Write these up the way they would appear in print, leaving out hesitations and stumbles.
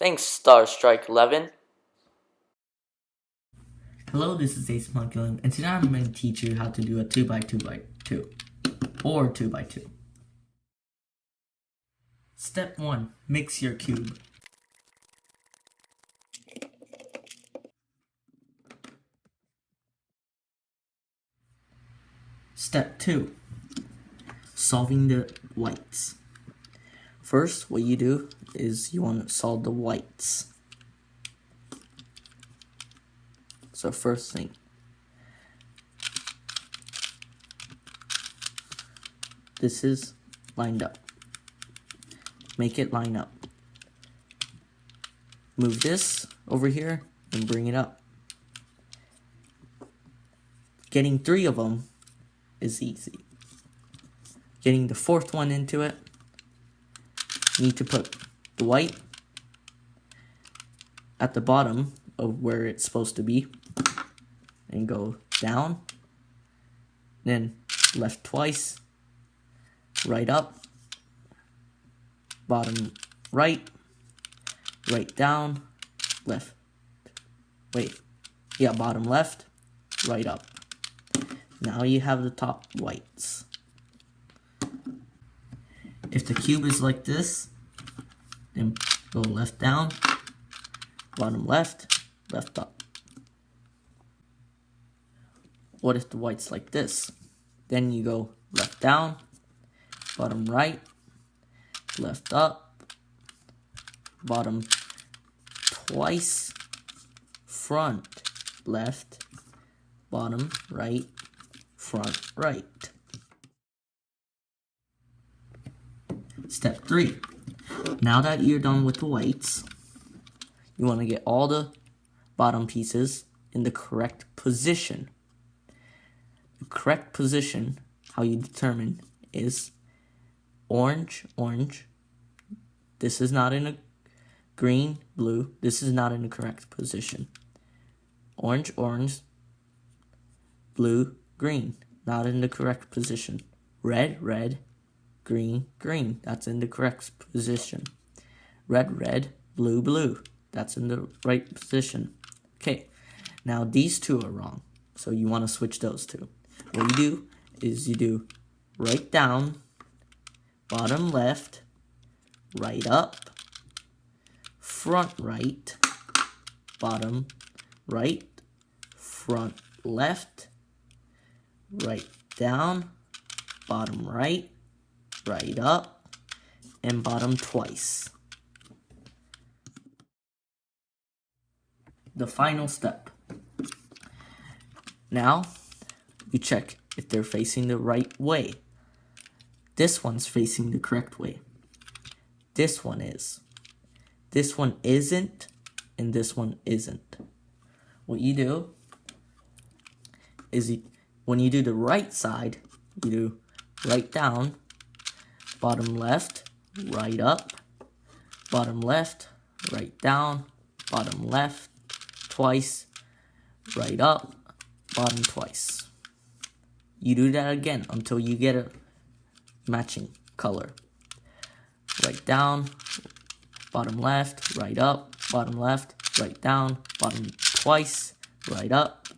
Thanks, Star Strike 11. Hello, this is Ace Monkulum, and today I'm going to teach you how to do a 2x2x2, or 2x2. Step 1. Mix your cube. Step 2. Solving the whites. First, what you do is you want to solve the whites. So first thing, this is lined up. Make it line up. Move this over here and bring it up. Getting 3 of them is easy. Getting the 4th one into it, you need to put the white at the bottom of where it's supposed to be and go down, then left twice, right up, bottom right, right down, left, bottom left, right up. Now you have the top whites. If the cube is like this, then go left down, bottom left, left up. What if the white's like this? Then you go left down, bottom right, left up, bottom twice, front left, bottom right, front right. Step 3. Now that you're done with the whites, you want to get all the bottom pieces in the correct position. The correct position, how you determine, is orange, orange. This is not in a green, blue. This is not in the correct position. Orange, orange, blue, green. Not in the correct position. Red, red, green, green. That's in the correct position. Red, red, blue, blue. That's in the right position. Okay, now these two are wrong, so you want to switch those two. What you do is you do right down, bottom left, right up, front right, bottom right, front left, right down, bottom right, right up, and bottom twice. The final step. Now, you check if they're facing the right way. This one's facing the correct way. This one is. This one isn't, and this one isn't. What you do is when you do the right side, you do right down, bottom left, right up, bottom left, right down, bottom left, twice, right up, bottom twice. You do that again until you get a matching color. Right down, bottom left, right up, bottom left, right down, bottom twice, right up,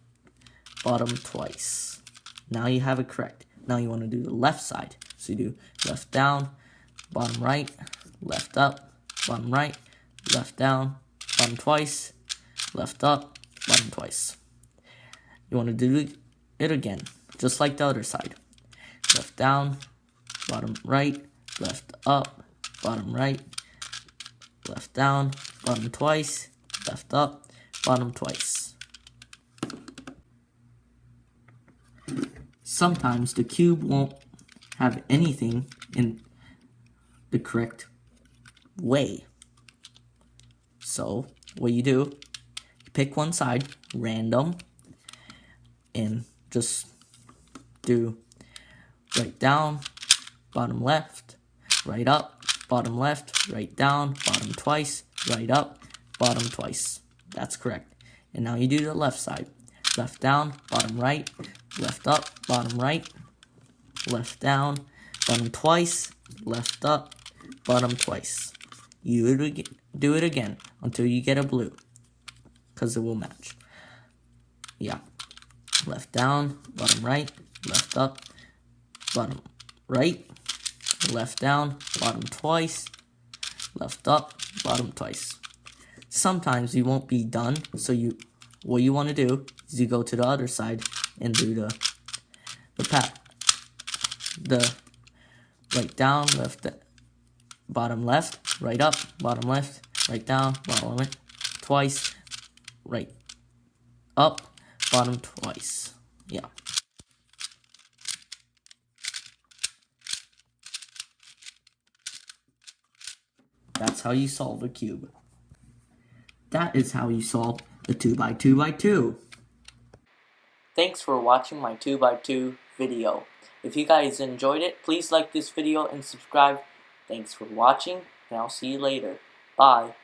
bottom twice. Now you have it correct. Now you want to do the left side. So you do left down, bottom right, left up, bottom right, left down, bottom twice, left up, bottom twice. You want to do it again, just like the other side. Left down, bottom right, left up, bottom right, left down, bottom twice, left up, bottom twice. Sometimes the cube won't have anything in the correct way. So what you do, you pick one side, random, and just do right down, bottom left, right up, bottom left, right down, bottom twice, right up, bottom twice. That's correct. And now you do the left side. Left down, bottom right, left up, bottom right, left down, bottom twice, left up, bottom twice. You do it again until you get a blue, because it will match. Yeah. Left down, bottom right, left up, bottom right, left down, bottom twice, left up, bottom twice. Sometimes you won't be done, so what you want to do is you go to the other side and do the right down, left, bottom left, right up, bottom left, right down, bottom left, twice, right up, bottom twice. Yeah. That's how you solve a cube. That is how you solve the 2x2x2. Thanks for watching my 2x2 video. If you guys enjoyed it, please like this video and subscribe. Thanks for watching, and I'll see you later. Bye.